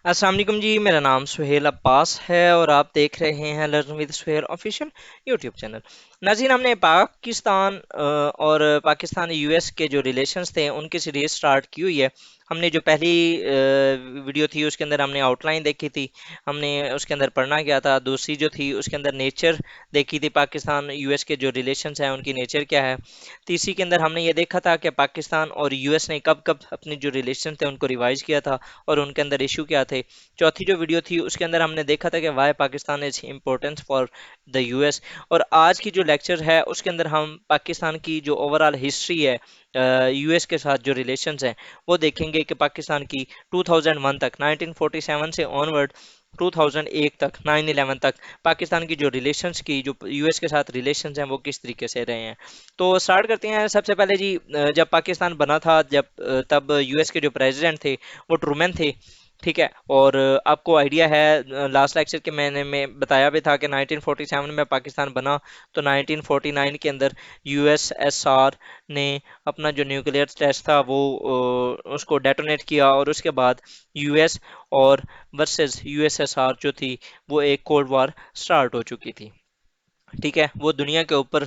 अस्सलाम वालेकुम जी। मेरा नाम सुहेल अब्बास है और आप देख रहे हैं learn with Suhail official YouTube channel. नाज़रीन, हमने पाकिस्तान और पाकिस्तान यूएस के जो रिलेशंस थे उनकी सीरीज स्टार्ट की हुई है। हमने जो पहली वीडियो थी उसके अंदर हमने आउटलाइन देखी थी, हमने उसके अंदर पढ़ना क्या था। दूसरी जो थी उसके अंदर नेचर देखी थी, पाकिस्तान यूएस के जो रिलेशंस हैं उनकी नेचर क्या है। तीसरी के अंदर हमने ये देखा था कि पाकिस्तान और यूएस ने कब कब अपने जो रिलेशन थे उनको रिवाइज किया था और उनके अंदर इशू क्या थे। चौथी जो वीडियो थी उसके अंदर हमने देखा था कि why Pakistan is importance for the US. और आज की जो लेक्चर है उसके अंदर हम पाकिस्तान की जो ओवरऑल हिस्ट्री है यूएस के साथ जो रिलेशंस हैं वो देखेंगे कि पाकिस्तान की 2001 तक, 1947 से ऑनवर्ड 2001 तक, 9/11 तक पाकिस्तान की जो रिलेशंस की जो यूएस के साथ रिलेशंस हैं वो किस तरीके से रहे हैं। तो स्टार्ट करते हैं। सबसे पहले जी, जब पाकिस्तान बना था, तब यूएस के जो प्रेसिडेंट थे वो ट्रूमैन थे। ठीक है। और आपको आइडिया है, लास्ट लेक्चर के मैंने में बताया भी था कि 1947 में पाकिस्तान बना, तो 1949 के अंदर यूएसएसआर ने अपना जो न्यूक्लियर टेस्ट था वो उसको डेटोनेट किया और उसके बाद यूएस और वर्सेस यूएसएसआर जो थी वो एक कोल्ड वॉर स्टार्ट हो चुकी थी। ठीक है, वो दुनिया के ऊपर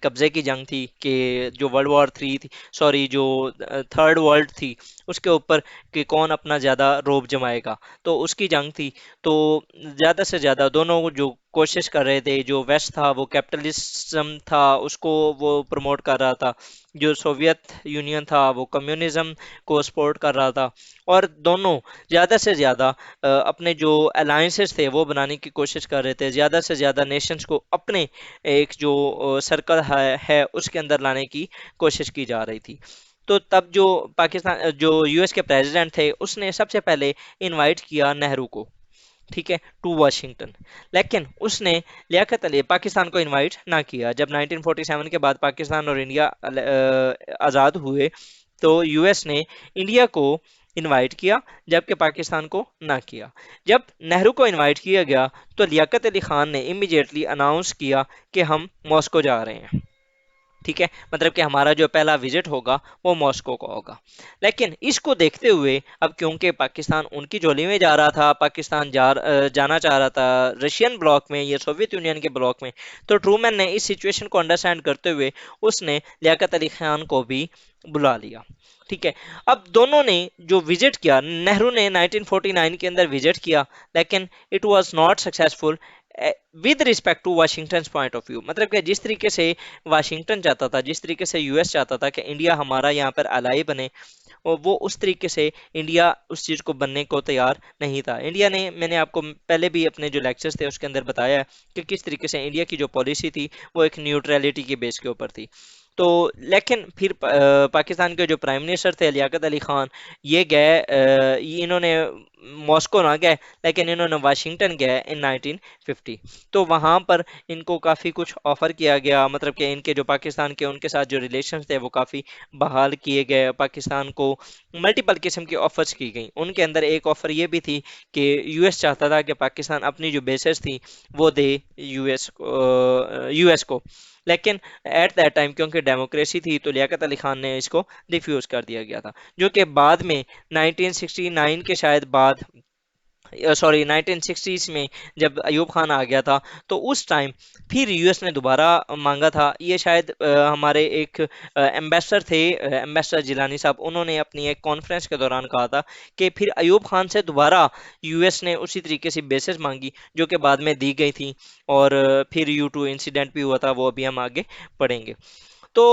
कब्जे की जंग थी कि जो वर्ल्ड वॉर थ्री थी, सॉरी, जो थर्ड वर्ल्ड थी उसके ऊपर कि कौन अपना ज़्यादा रोब जमाएगा, तो उसकी जंग थी। तो ज़्यादा से ज़्यादा दोनों जो कोशिश कर रहे थे, जो वेस्ट था वो कैपिटलिज्म था उसको वो प्रमोट कर रहा था, जो सोवियत यूनियन था वो कम्युनिज्म को सपोर्ट कर रहा था। और दोनों ज़्यादा से ज़्यादा अपने जो अलायंसेस थे वो बनाने की कोशिश कर रहे थे, ज़्यादा से ज़्यादा नेशंस को अपने एक जो सर्कल है उसके अंदर लाने की कोशिश की जा रही थी। तो तब जो पाकिस्तान जो यूएस के प्रेसिडेंट थे उसने सबसे पहले इनवाइट किया नेहरू को, ठीक है, टू वाशिंगटन। लेकिन उसने लियाकत अली पाकिस्तान को इनवाइट ना किया। जब 1947 के बाद पाकिस्तान और इंडिया आज़ाद हुए तो यूएस ने इंडिया को इनवाइट किया जबकि पाकिस्तान को ना किया। जब नेहरू को इनवाइट किया गया तो लियाकत अली खान ने इमीडिएटली अनाउंस किया कि हम मॉस्को जा रहे हैं। ठीक है, मतलब कि हमारा जो पहला विजिट होगा वो मॉस्को का होगा। लेकिन इसको देखते हुए अब क्योंकि पाकिस्तान उनकी झोली में जा रहा था, पाकिस्तान जाना चाह रहा था रशियन ब्लॉक में या सोवियत यूनियन के ब्लॉक में, तो ट्रूमैन ने इस सिचुएशन को अंडरस्टैंड करते हुए उसने लियाकत अली खान को भी बुला लिया। ठीक है। अब दोनों ने जो विजिट किया, नेहरू ने 1949 के अंदर विजिट किया, लेकिन it was not successful with respect to Washington point of view. मतलब कि जिस तरीके से वाशिंगटन चाहता था, जिस तरीके से यूएस चाहता था कि इंडिया हमारा यहाँ पर अलाई बने, और वो उस तरीके से इंडिया उस चीज़ को बनने को तैयार नहीं था। इंडिया ने, मैंने आपको पहले भी अपने जो लेक्चर्स थे उसके अंदर बताया है कि किस तरीके से इंडिया की जो पॉलिसी थी वो एक न्यूट्रलिटी के बेस के ऊपर थी। तो लेकिन फिर पाकिस्तान के जो प्राइम मिनिस्टर थे लियाकत अली खान, ये गए, ये इन्होंने मॉस्को ना गए लेकिन इन्होंने वाशिंगटन गए इन 1950। तो वहाँ पर इनको काफ़ी कुछ ऑफर किया गया, मतलब कि इनके जो पाकिस्तान के उनके साथ जो रिलेशन थे वो काफ़ी बहाल किए गए। पाकिस्तान को मल्टीपल किस्म की ऑफर्स की गई। उनके अंदर एक ऑफर ये भी थी कि यूएस चाहता था कि पाकिस्तान अपनी जो बेसेस थी वो दे यूएस को। लेकिन एट दैट टाइम क्योंकि डेमोक्रेसी थी तो लियाकत अली खान ने इसको डिफ्यूज कर दिया गया था, जो कि बाद में 1969 के शायद बाद, सॉरी 1960s में जब अयूब खान आ गया था तो उस टाइम फिर यूएस ने दोबारा मांगा था। ये शायद हमारे एक एम्बेसडर थे, एम्बेसडर जिलानी साहब, उन्होंने अपनी एक कॉन्फ्रेंस के दौरान कहा था कि फिर अयूब खान से दोबारा यूएस ने उसी तरीके से बेसिस मांगी जो कि बाद में दी गई थी। और फिर U2 इंसिडेंट भी हुआ था, वो अभी हम आगे पढ़ेंगे। तो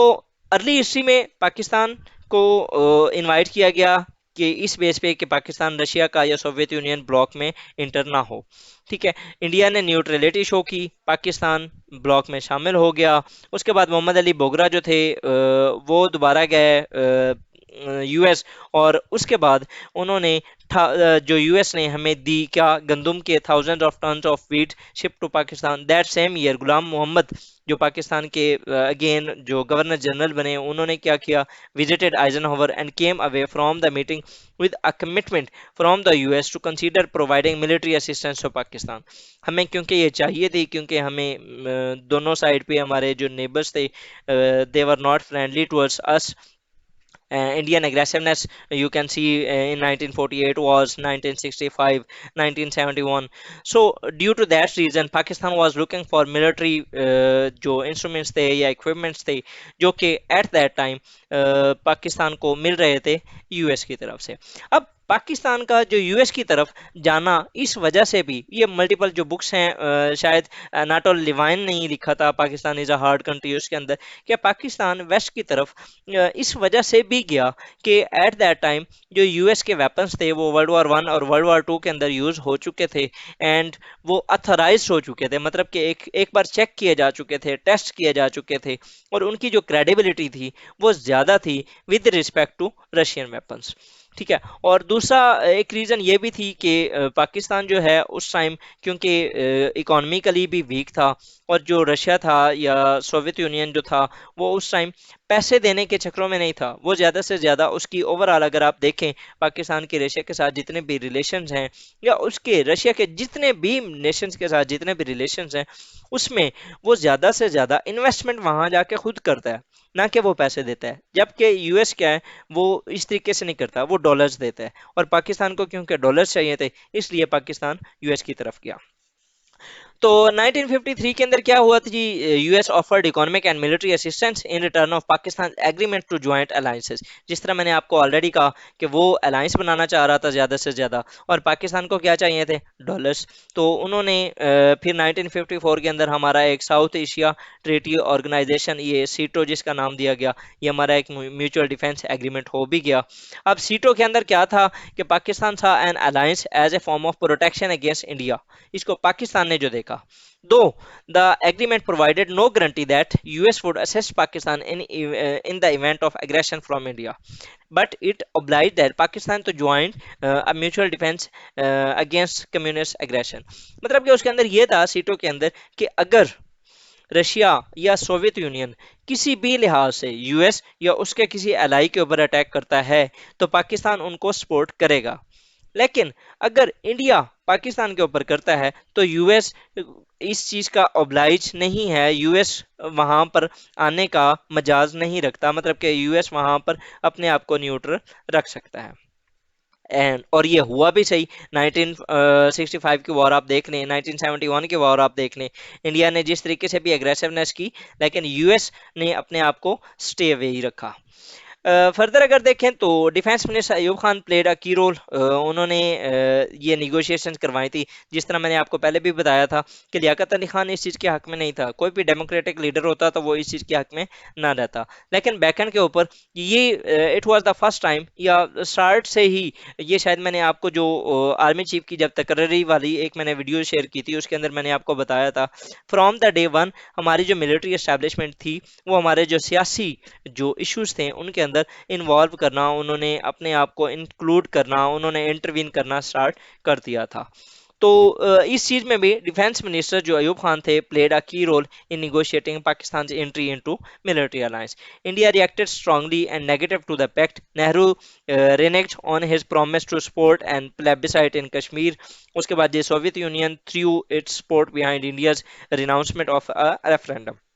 अर्ली हिस्ट्री में पाकिस्तान को इनवाइट किया गया कि इस बेस पे कि पाकिस्तान रशिया का या सोवियत यूनियन ब्लॉक में इंटर ना हो। ठीक है। इंडिया ने न्यूट्रलिटी शो की, पाकिस्तान ब्लॉक में शामिल हो गया। उसके बाद मोहम्मद अली बोगरा जो थे वो दोबारा गए यूएस, और उसके बाद उन्होंने जो यूएस ने हमें दी क्या, गंदम के thousands of tons of wheat ship to Pakistan. That same year Ghulam Mohammad जो पाकिस्तान के अगेन जो गवर्नर जनरल बने, उन्होंने क्या किया, visited Eisenhower and came away from the meeting with a commitment from the US to consider providing military assistance to Pakistan. हमें क्योंकि ये चाहिए थी, क्योंकि हमें दोनों साइड पे हमारे जो नेबर्स थे they were not friendly towards us, Indian aggressiveness you can see in 1948 was 1965, 1971. So due to that reason Pakistan was looking for military जो instruments थे या equipments थे जो कि at that time पाकिस्तान को मिल रहे थे यूएस की तरफ से। अब पाकिस्तान का जो यूएस की तरफ जाना इस वजह से भी ये मल्टीपल जो बुक्स हैं शायद नाटो लिवाइन ने ही लिखा था Pakistan is a hard country उसके अंदर कि पाकिस्तान वेस्ट की तरफ इस वजह से भी गया कि एट दैट टाइम जो यूएस के वेपन्स थे वो वर्ल्ड वॉर वन और वर्ल्ड वॉर टू के अंदर यूज़ हो चुके थे एंड वो अथोराइज हो चुके थे, मतलब कि एक बार चेक किए जा चुके थे, टेस्ट किए जा चुके थे और उनकी जो क्रेडिबिलिटी थी वो ज़्यादा थी with respect to Russian weapons. ठीक है, और दूसरा एक रीज़न ये भी थी कि पाकिस्तान जो है उस टाइम क्योंकि इकोनॉमिकली भी वीक था और जो रशिया था या सोवियत यूनियन जो था वो उस टाइम पैसे देने के चक्रों में नहीं था, वो ज़्यादा से ज़्यादा उसकी ओवरऑल अगर आप देखें पाकिस्तान के रशिया के साथ जितने भी रिलेशंस हैं या उसके रशिया के जितने भी नेशंस के साथ जितने भी रिलेशंस हैं उसमें वो ज़्यादा से ज़्यादा इन्वेस्टमेंट वहाँ जाके खुद करता है ना कि वो पैसे देता है, जबकि यूएस क्या है वो इस तरीके से नहीं करता, वो डॉलर्स देता है और पाकिस्तान को क्योंकि डॉलर्स चाहिए थे इसलिए पाकिस्तान यूएस की तरफ गया। तो 1953 के अंदर क्या हुआ था जी, US offered economic and military assistance in return of Pakistan agreement to joint alliances. जिस तरह मैंने आपको ऑलरेडी कहा कि वो अलायंस बनाना चाह रहा था ज़्यादा से ज़्यादा और पाकिस्तान को क्या चाहिए थे, डॉलर्स। तो उन्होंने फिर 1954 के अंदर हमारा एक साउथ एशिया ट्रेटी ऑर्गेनाइजेशन ये सीटो जिसका नाम दिया गया, ये हमारा एक म्यूचुअल डिफेंस एग्रीमेंट हो भी गया। अब सीटो के अंदर क्या था कि पाकिस्तान था an alliance as a form of protection against India, इसको पाकिस्तान ने जो देखा। Though the agreement provided no guarantee that US would assist Pakistan in the event of aggression from India, but it obliged that Pakistan to join a mutual defense against communist aggression। मतलब कि उसके अंदर ये था सीटों के अंदर कि अगर रशिया या सोवियत यूनियन किसी भी लिहाज से यूएस या उसके किसी एलाई के ऊपर अटैक करता है तो पाकिस्तान उनको सपोर्ट करेगा, लेकिन अगर इंडिया पाकिस्तान के ऊपर करता है तो यूएस इस चीज का ऑब्लाइज नहीं है, यूएस वहां पर आने का मजाज नहीं रखता, मतलब कि यूएस वहां पर अपने आप को न्यूट्रल रख सकता है। एंड और ये हुआ भी सही। 1965 की वॉर आप देख लें, 1971 की वॉर आप देख लें, इंडिया ने जिस तरीके से भी एग्रेसिवनेस की लेकिन यूएस ने अपने आप को स्टे अवे ही रखा। फर्दर अगर देखें तो defence minister Ayub Khan played a key role, उन्होंने ये निगोशिएशंस करवाई थी। जिस तरह मैंने आपको पहले भी बताया था कि लियाकत अली खान इस चीज़ के हक में नहीं था, कोई भी डेमोक्रेटिक लीडर होता तो वो इस चीज़ के हक में ना रहता, लेकिन बैकएंड के ऊपर ये it was the first time या स्टार्ट से ही ये शायद मैंने आपको जो आर्मी चीफ की जब तकर्री वाली एक मैंने वीडियो शेयर की थी उसके अंदर मैंने आपको बताया था फ्रॉम द डे वन हमारी जो मिलिट्री एस्टेब्लिशमेंट थी वो हमारे जो सियासी जो इश्यूज थे उनके अंदर इन्वॉल्व करना, उन्होंने अपने आप को इंक्लूड करना, उन्होंने इंटरवीन करना स्टार्ट कर दिया था। तो इस चीज में भी डिफेंस मिनिस्टर जो अयूब खान थे played a key role in negotiating Pakistan entry into military alliance. India reacted strongly and negative to the pact. Nehru reneged on his promise to support and plebiscite in Kashmir। उसके बाद ये Soviet Union through its support behind India's renouncement of a referendum.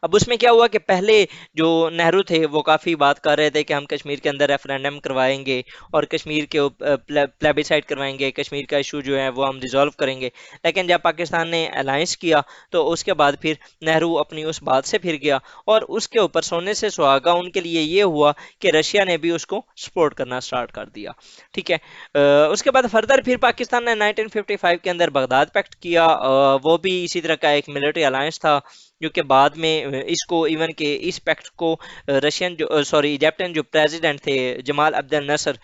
अब उसमें क्या हुआ कि पहले जो नेहरू थे वो काफ़ी बात कर रहे थे कि हम कश्मीर के अंदर रेफरेंडम करवाएंगे और कश्मीर के प्लेबिसाइड करवाएंगे, कश्मीर का इशू जो है वो हम रिजॉल्व करेंगे, लेकिन जब पाकिस्तान ने अलायंस किया तो उसके बाद फिर नेहरू अपनी उस बात से फिर गया और उसके ऊपर सोने से सुहागा उनके लिए ये हुआ कि रशिया ने भी उसको सपोर्ट करना स्टार्ट कर दिया। ठीक है, उसके बाद फर्दर फिर पाकिस्तान ने 1955 के अंदर बगदाद पैक्ट किया, वो भी इसी तरह का एक मिलिट्री अलायंस था जो कि बाद में इसको इवन के इस पैक्ट को रशियन जो सॉरी इजिप्टियन जो प्रेसिडेंट थे जमाल अब्दुल नसर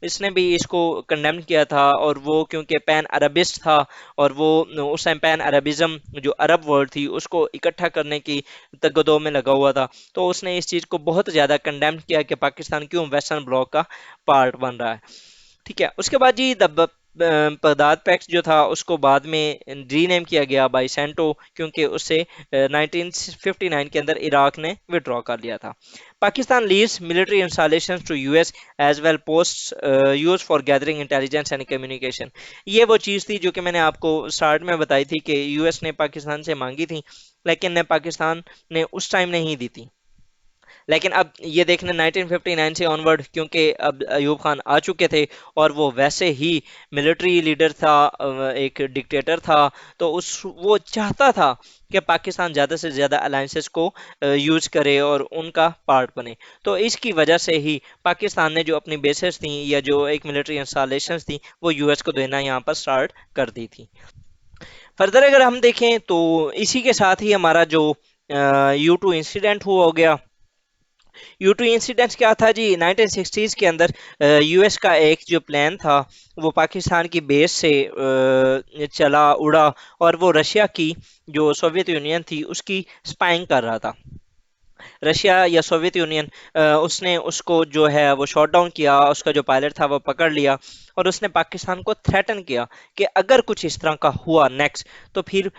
इसने भी इसको कंडेम किया था और वो क्योंकि पैन अरबिस्ट था और वो उस टाइम पैन अरबिज्म जो अरब वर्ड थी उसको इकट्ठा करने की तगदो में लगा हुआ था, तो उसने इस चीज़ को बहुत ज़्यादा कंडेम किया कि पाकिस्तान क्यों वेस्टर्न ब्लॉक का पार्ट बन रहा है। ठीक है, उसके बाद जी बगदाद पैक्ट जो था उसको बाद में रीनेम किया गया बाई सेंटो क्योंकि उससे 1959 के अंदर इराक ने विड्रॉ कर लिया था। Pakistan leaves military installation to US as well post use for gathering intelligence and communication. ये वो चीज़ थी जो कि मैंने आपको स्टार्ट में बताई थी कि यूएस ने पाकिस्तान से मांगी थी लेकिन ने पाकिस्तान ने उस टाइम नहीं दी थी। लेकिन अब ये देखना 1959 से ऑनवर्ड, क्योंकि अब अयूब खान आ चुके थे और वो वैसे ही मिलिट्री लीडर था, एक डिक्टेटर था, तो उस वो चाहता था कि पाकिस्तान ज़्यादा से ज़्यादा अलायंसेस को यूज करे और उनका पार्ट बने। तो इसकी वजह से ही पाकिस्तान ने जो अपनी बेसेस थी या जो एक मिलिट्री इंस्टॉलेशंस थी वो यूएस को देना यहाँ पर स्टार्ट कर दी थी। फर्दर अगर हम देखें तो इसी के साथ ही हमारा जो U2 इंसिडेंट हुआ हो गया। U2 इंसिडेंट क्या था जी, 1960s के अंदर यूएस का एक जो प्लान था वो पाकिस्तान की बेस से चला उड़ा और वो रशिया की जो सोवियत यूनियन थी उसकी स्पाइंग कर रहा था। रशिया या सोवियत यूनियन, उसने उसको जो है वो शॉट डाउन किया, उसका जो पायलट था वो पकड़ लिया और उसने पाकिस्तान को थ्रेटन किया कि अगर कुछ इस तरह का हुआ नेक्स्ट तो फिर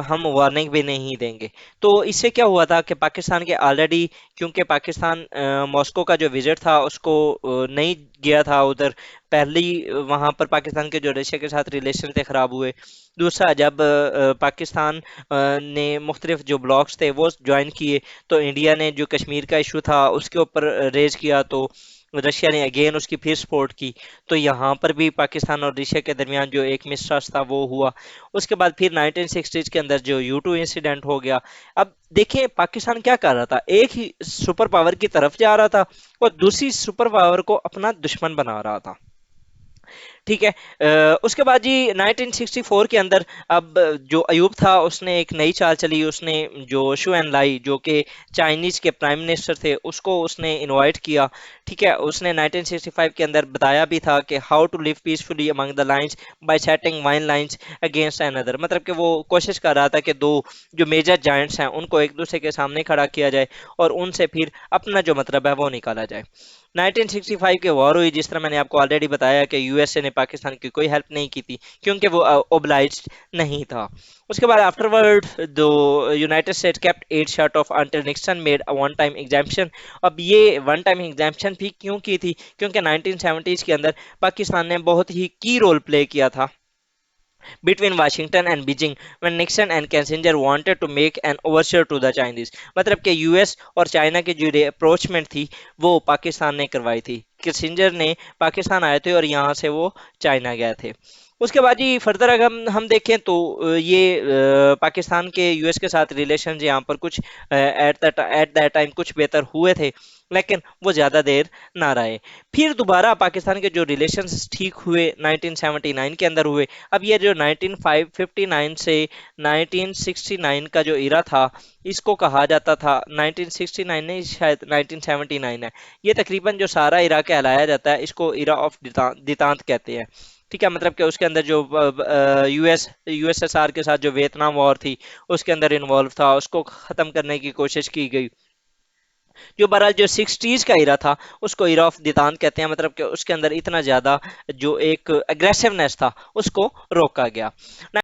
हम वार्निंग भी नहीं देंगे। तो इससे क्या हुआ था कि पाकिस्तान के ऑलरेडी, क्योंकि पाकिस्तान मॉस्को का जो विजिट था उसको नहीं गया था उधर, पहले ही वहां पर पाकिस्तान के जो रशिया के साथ रिलेशन थे खराब हुए। दूसरा, जब पाकिस्तान ने मुख्तलिफ जो ब्लॉक्स थे वो ज्वाइन किए, तो इंडिया ने जो कश्मीर का इशू था उसके ऊपर रेज किया, तो रशिया ने अगेन उसकी फिर सपोर्ट की। तो यहाँ पर भी पाकिस्तान और रशिया के दरमियान जो एक मिसट्रस्ट था वो हुआ। उसके बाद फिर 1960s के अंदर जो U2 इंसिडेंट हो गया। अब देखें पाकिस्तान क्या कर रहा था, एक ही सुपर पावर की तरफ जा रहा था और दूसरी सुपर पावर को अपना दुश्मन बना रहा था। ठीक है। उसके बाद जी 1964 के अंदर अब जो अयूब था उसने एक नई चाल चली, उसने जो शू एन लाई जो कि चाइनीज के प्राइम मिनिस्टर थे उसको उसने इनवाइट किया। ठीक है, उसने 1965 के अंदर बताया भी था कि how to live peacefully among the lines by setting wine lines against another, मतलब कि वो कोशिश कर रहा था कि दो जो मेजर जायंट्स हैं उनको एक दूसरे के सामने खड़ा किया जाए और उनसे फिर अपना जो मतलब है वो निकाला जाए। 1965 की वॉर हुई, जिस तरह मैंने आपको ऑलरेडी बताया कि यूएसए ने पाकिस्तान की कोई हेल्प नहीं की थी क्योंकि वो ओब्लाइज्ड नहीं था। उसके बाद afterward the United States kept aid shut off until Nixon made a one time exemption. अब ये वन टाइम एग्जाम्पशन भी क्यों की थी, क्योंकि 1970s के अंदर पाकिस्तान ने बहुत ही की रोल प्ले किया था between Washington and Beijing when Nixon and Kissinger wanted to make an overture to the Chinese। मतलब कि यूएस और चाइना की जो अप्रोचमेंट थी वो पाकिस्तान ने करवाई थी। किसिंजर ने पाकिस्तान आए थे और यहाँ से वो चाइना गए थे। उसके बाद जी फर्दर अगर हम देखें तो ये पाकिस्तान के यूएस के साथ रिलेशन यहाँ पर कुछ एट दैट टाइम कुछ बेहतर हुए थे, लेकिन वो ज़्यादा देर ना रहे। फिर दोबारा पाकिस्तान के जो रिलेशंस ठीक हुए 1979 के अंदर हुए। अब ये जो 1959 से 1969 का जो इरा था इसको कहा जाता था, 1969 नहीं शायद 1979 है, ये तकरीबन जो सारा इरा कहलाया जाता है इसको इरा ऑफ दितांत कहते हैं। ठीक है, मतलब कि उसके अंदर जो यूएसएसआर के साथ जो वियतनाम वॉर थी उसके अंदर इन्वॉल्व था, उसको खत्म करने की कोशिश की गई। जो बहरहाल जो 60s का इरा था उसको इरा ऑफ दितांत कहते हैं, मतलब कि उसके अंदर इतना ज्यादा जो एक अग्रेसिवनेस था उसको रोका गया।